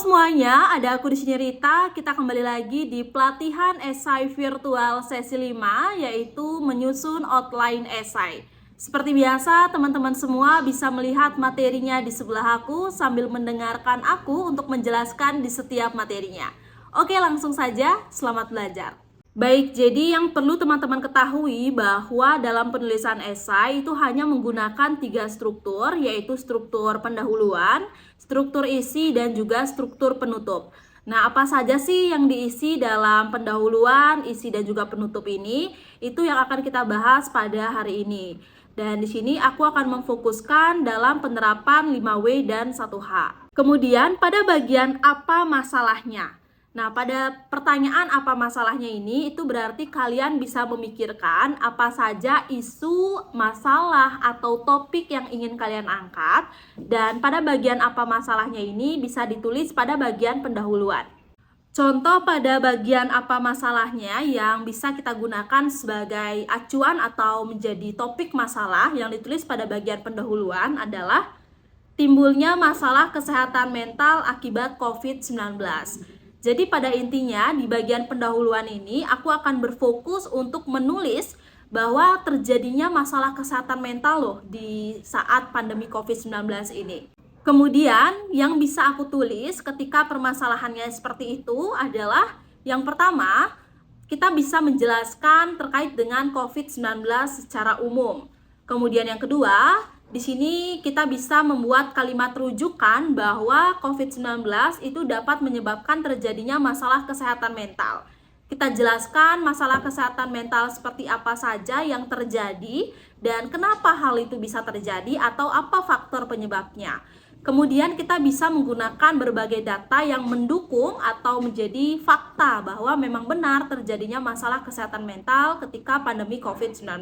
semuanya, ada aku di sini Rita. Kita kembali lagi di pelatihan esai virtual sesi 5, yaitu menyusun outline esai. Seperti biasa, teman-teman semua bisa melihat materinya di sebelah aku sambil mendengarkan aku untuk menjelaskan di setiap materinya. Oke, langsung saja, selamat belajar. Baik, jadi yang perlu teman-teman ketahui bahwa dalam penulisan esai itu hanya menggunakan 3 struktur, yaitu struktur pendahuluan, struktur isi, dan juga struktur penutup. Nah, apa saja sih yang diisi dalam pendahuluan, isi, dan juga penutup ini? Itu yang akan kita bahas pada hari ini. Dan di sini aku akan memfokuskan dalam penerapan 5W dan 1H. Kemudian pada bagian apa masalahnya? Nah, pada pertanyaan apa masalahnya ini, itu berarti kalian bisa memikirkan apa saja isu, masalah, atau topik yang ingin kalian angkat. Dan pada bagian apa masalahnya ini bisa ditulis pada bagian pendahuluan. Contoh pada bagian apa masalahnya yang bisa kita gunakan sebagai acuan atau menjadi topik masalah yang ditulis pada bagian pendahuluan adalah timbulnya masalah kesehatan mental akibat COVID-19. Jadi pada intinya di bagian pendahuluan ini aku akan berfokus untuk menulis bahwa terjadinya masalah kesehatan mental loh di saat pandemi COVID-19 ini. Kemudian yang bisa aku tulis ketika permasalahannya seperti itu adalah yang pertama, kita bisa menjelaskan terkait dengan COVID-19 secara umum. Kemudian yang kedua, di sini kita bisa membuat kalimat rujukan bahwa COVID-19 itu dapat menyebabkan terjadinya masalah kesehatan mental. Kita jelaskan masalah kesehatan mental seperti apa saja yang terjadi dan kenapa hal itu bisa terjadi atau apa faktor penyebabnya. Kemudian kita bisa menggunakan berbagai data yang mendukung atau menjadi fakta bahwa memang benar terjadinya masalah kesehatan mental ketika pandemi COVID-19.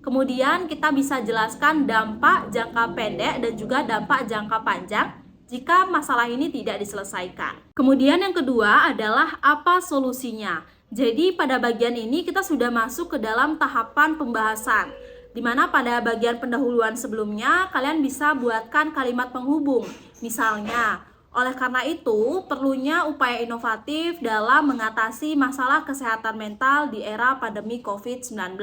Kemudian kita bisa jelaskan dampak jangka pendek dan juga dampak jangka panjang jika masalah ini tidak diselesaikan. Kemudian yang kedua adalah apa solusinya. Jadi pada bagian ini kita sudah masuk ke dalam tahapan pembahasan, di mana pada bagian pendahuluan sebelumnya kalian bisa buatkan kalimat penghubung. Misalnya, oleh karena itu perlunya upaya inovatif dalam mengatasi masalah kesehatan mental di era pandemi COVID-19.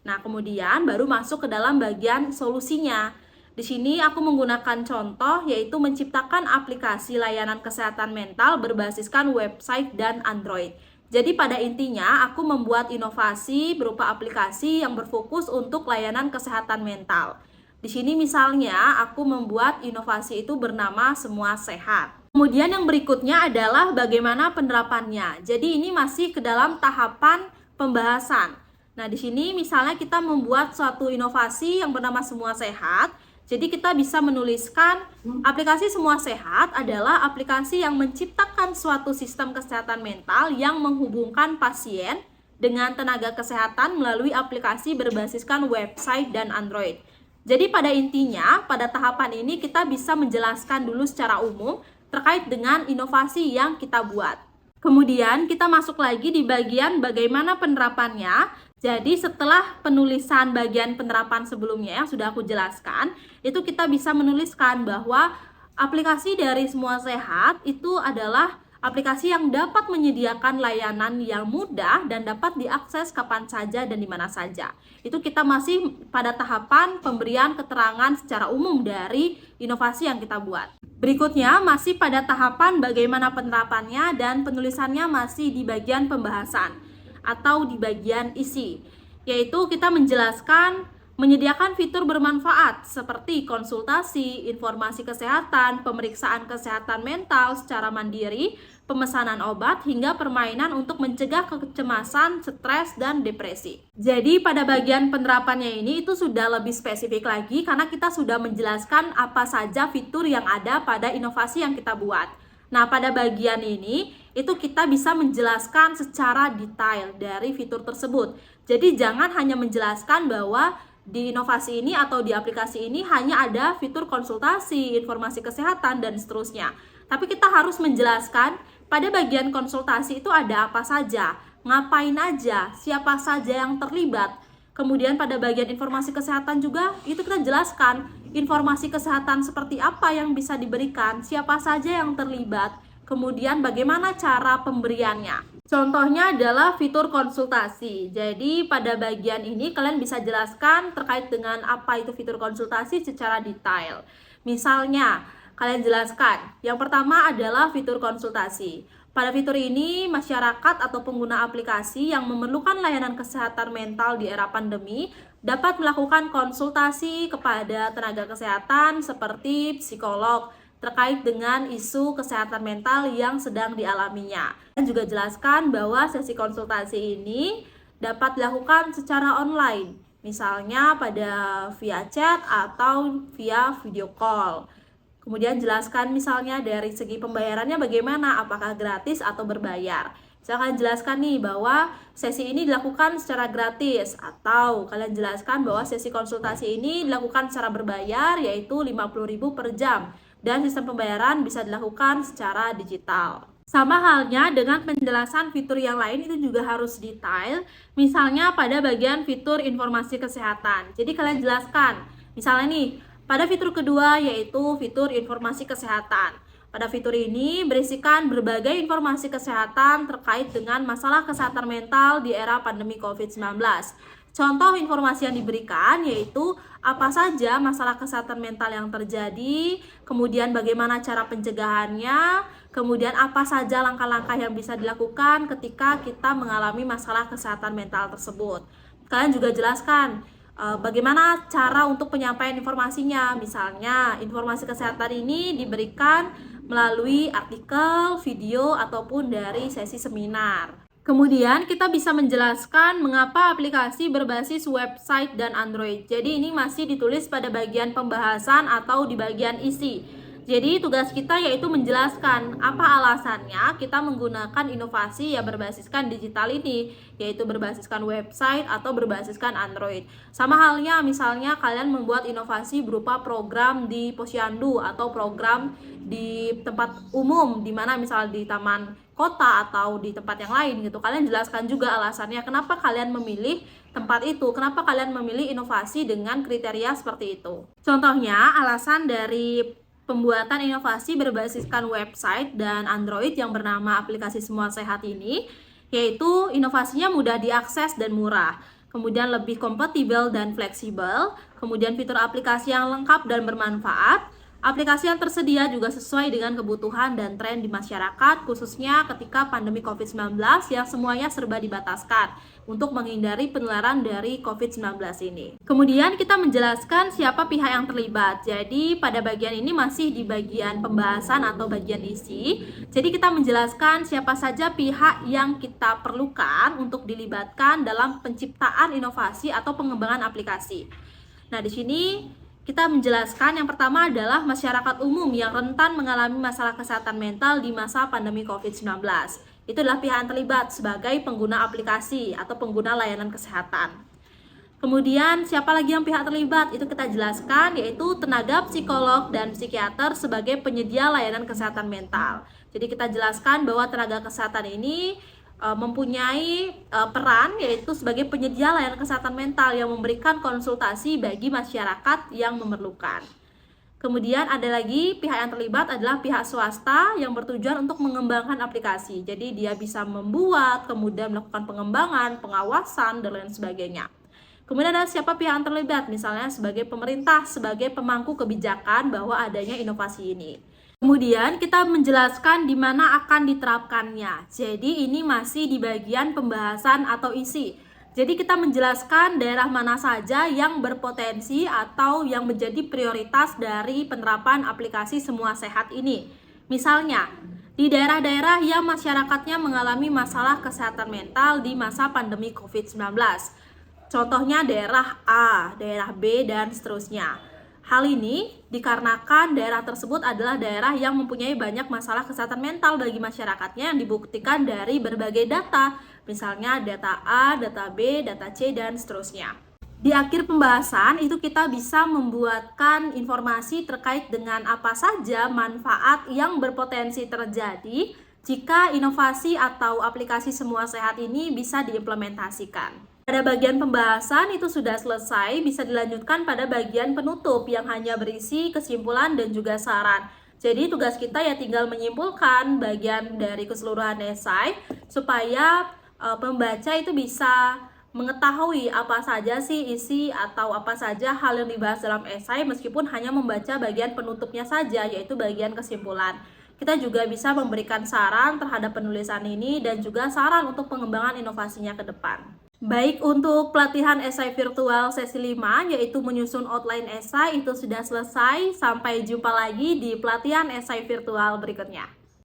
Nah, kemudian baru masuk ke dalam bagian solusinya. Di sini aku menggunakan contoh yaitu menciptakan aplikasi layanan kesehatan mental berbasiskan website dan Android. Jadi pada intinya aku membuat inovasi berupa aplikasi yang berfokus untuk layanan kesehatan mental. Di sini misalnya aku membuat inovasi itu bernama Semua Sehat. Kemudian yang berikutnya adalah bagaimana penerapannya. Jadi ini masih ke dalam tahapan pembahasan. Nah, di sini misalnya kita membuat suatu inovasi yang bernama Semua Sehat. Jadi kita bisa menuliskan aplikasi Semua Sehat adalah aplikasi yang menciptakan suatu sistem kesehatan mental yang menghubungkan pasien dengan tenaga kesehatan melalui aplikasi berbasiskan website dan Android. Jadi pada intinya, pada tahapan ini kita bisa menjelaskan dulu secara umum terkait dengan inovasi yang kita buat. Kemudian kita masuk lagi di bagian bagaimana penerapannya. Jadi setelah penulisan bagian penerapan sebelumnya yang sudah aku jelaskan, itu kita bisa menuliskan bahwa aplikasi dari Semua Sehat itu adalah aplikasi yang dapat menyediakan layanan yang mudah dan dapat diakses kapan saja dan di mana saja. Itu kita masih pada tahapan pemberian keterangan secara umum dari inovasi yang kita buat. Berikutnya masih pada tahapan bagaimana penerapannya dan penulisannya masih di bagian pembahasan atau di bagian isi, yaitu kita menjelaskan menyediakan fitur bermanfaat seperti konsultasi, informasi kesehatan, pemeriksaan kesehatan mental secara mandiri, pemesanan obat, hingga permainan untuk mencegah kecemasan, stres, dan depresi. Jadi pada bagian penerapannya ini itu sudah lebih spesifik lagi karena kita sudah menjelaskan apa saja fitur yang ada pada inovasi yang kita buat. Nah, pada bagian ini itu kita bisa menjelaskan secara detail dari fitur tersebut. Jadi jangan hanya menjelaskan bahwa di inovasi ini atau di aplikasi ini hanya ada fitur konsultasi, informasi kesehatan, dan seterusnya. Tapi kita harus menjelaskan pada bagian konsultasi itu ada apa saja, ngapain aja, siapa saja yang terlibat. Kemudian pada bagian informasi kesehatan juga itu kita jelaskan informasi kesehatan seperti apa yang bisa diberikan, siapa saja yang terlibat, kemudian bagaimana cara pemberiannya. Contohnya adalah fitur konsultasi. Jadi pada bagian ini kalian bisa jelaskan terkait dengan apa itu fitur konsultasi secara detail. Misalnya, kalian jelaskan yang pertama adalah fitur konsultasi. Pada fitur ini, masyarakat atau pengguna aplikasi yang memerlukan layanan kesehatan mental di era pandemi dapat melakukan konsultasi kepada tenaga kesehatan seperti psikolog terkait dengan isu kesehatan mental yang sedang dialaminya. Dan juga jelaskan bahwa sesi konsultasi ini dapat dilakukan secara online, misalnya pada via chat atau via video call. Kemudian jelaskan misalnya dari segi pembayarannya bagaimana, apakah gratis atau berbayar. Misalkan jelaskan nih bahwa sesi ini dilakukan secara gratis, atau kalian jelaskan bahwa sesi konsultasi ini dilakukan secara berbayar yaitu 50.000 per jam dan sistem pembayaran bisa dilakukan secara digital. Sama halnya dengan penjelasan fitur yang lain itu juga harus detail, misalnya pada bagian fitur informasi kesehatan. Jadi kalian jelaskan, misalnya nih, pada fitur kedua yaitu fitur informasi kesehatan. Pada fitur ini berisikan berbagai informasi kesehatan terkait dengan masalah kesehatan mental di era pandemi COVID-19. Contoh informasi yang diberikan yaitu apa saja masalah kesehatan mental yang terjadi, kemudian bagaimana cara pencegahannya, kemudian apa saja langkah-langkah yang bisa dilakukan ketika kita mengalami masalah kesehatan mental tersebut. Kalian juga jelaskan bagaimana cara untuk penyampaian informasinya. Misalnya, informasi kesehatan ini diberikan melalui artikel, video, ataupun dari sesi seminar. Kemudian kita bisa menjelaskan mengapa aplikasi berbasis website dan Android. Jadi ini masih ditulis pada bagian pembahasan atau di bagian isi. Jadi tugas kita yaitu menjelaskan apa alasannya kita menggunakan inovasi yang berbasiskan digital ini, yaitu berbasiskan website atau berbasiskan Android. Sama halnya misalnya kalian membuat inovasi berupa program di posyandu atau program di tempat umum, di mana misal di taman kota atau di tempat yang lain gitu. Kalian jelaskan juga alasannya kenapa kalian memilih tempat itu, kenapa kalian memilih inovasi dengan kriteria seperti itu. Contohnya, alasan dari pembuatan inovasi berbasiskan website dan Android yang bernama aplikasi Semua Sehat ini, yaitu inovasinya mudah diakses dan murah, kemudian lebih kompatibel dan fleksibel, kemudian fitur aplikasi yang lengkap dan bermanfaat. Aplikasi yang tersedia juga sesuai dengan kebutuhan dan tren di masyarakat, khususnya ketika pandemi COVID-19 yang semuanya serba dibataskan untuk menghindari penularan dari COVID-19 ini. Kemudian kita menjelaskan siapa pihak yang terlibat. Jadi pada bagian ini masih di bagian pembahasan atau bagian isi. Jadi kita menjelaskan siapa saja pihak yang kita perlukan untuk dilibatkan dalam penciptaan inovasi atau pengembangan aplikasi. Nah, di sini kita menjelaskan yang pertama adalah masyarakat umum yang rentan mengalami masalah kesehatan mental di masa pandemi COVID-19. Itu adalah pihak yang terlibat sebagai pengguna aplikasi atau pengguna layanan kesehatan. Kemudian siapa lagi yang pihak terlibat? Itu kita jelaskan yaitu tenaga psikolog dan psikiater sebagai penyedia layanan kesehatan mental. Jadi kita jelaskan bahwa tenaga kesehatan ini mempunyai peran yaitu sebagai penyedia layanan kesehatan mental yang memberikan konsultasi bagi masyarakat yang memerlukan. Kemudian ada lagi pihak yang terlibat adalah pihak swasta yang bertujuan untuk mengembangkan aplikasi. Jadi dia bisa membuat, kemudian melakukan pengembangan, pengawasan, dan lain sebagainya. Kemudian ada siapa pihak yang terlibat, misalnya sebagai pemerintah, sebagai pemangku kebijakan bahwa adanya inovasi ini. Kemudian kita menjelaskan di mana akan diterapkannya. Jadi ini masih di bagian pembahasan atau isi. Jadi kita menjelaskan daerah mana saja yang berpotensi atau yang menjadi prioritas dari penerapan aplikasi Semua Sehat ini. Misalnya, di daerah-daerah yang masyarakatnya mengalami masalah kesehatan mental di masa pandemi COVID-19. Contohnya daerah A, daerah B, dan seterusnya. Hal ini dikarenakan daerah tersebut adalah daerah yang mempunyai banyak masalah kesehatan mental bagi masyarakatnya yang dibuktikan dari berbagai data, misalnya data A, data B, data C, dan seterusnya. Di akhir pembahasan itu kita bisa membuatkan informasi terkait dengan apa saja manfaat yang berpotensi terjadi jika inovasi atau aplikasi Semua Sehat ini bisa diimplementasikan. Pada bagian pembahasan itu sudah selesai, bisa dilanjutkan pada bagian penutup yang hanya berisi kesimpulan dan juga saran. Jadi tugas kita ya tinggal menyimpulkan bagian dari keseluruhan esai supaya pembaca itu bisa mengetahui apa saja sih isi atau apa saja hal yang dibahas dalam esai meskipun hanya membaca bagian penutupnya saja, yaitu bagian kesimpulan. Kita juga bisa memberikan saran terhadap penulisan ini dan juga saran untuk pengembangan inovasinya ke depan. Baik, untuk pelatihan esai virtual sesi 5 yaitu menyusun outline esai itu sudah selesai. Sampai jumpa lagi di pelatihan esai virtual berikutnya.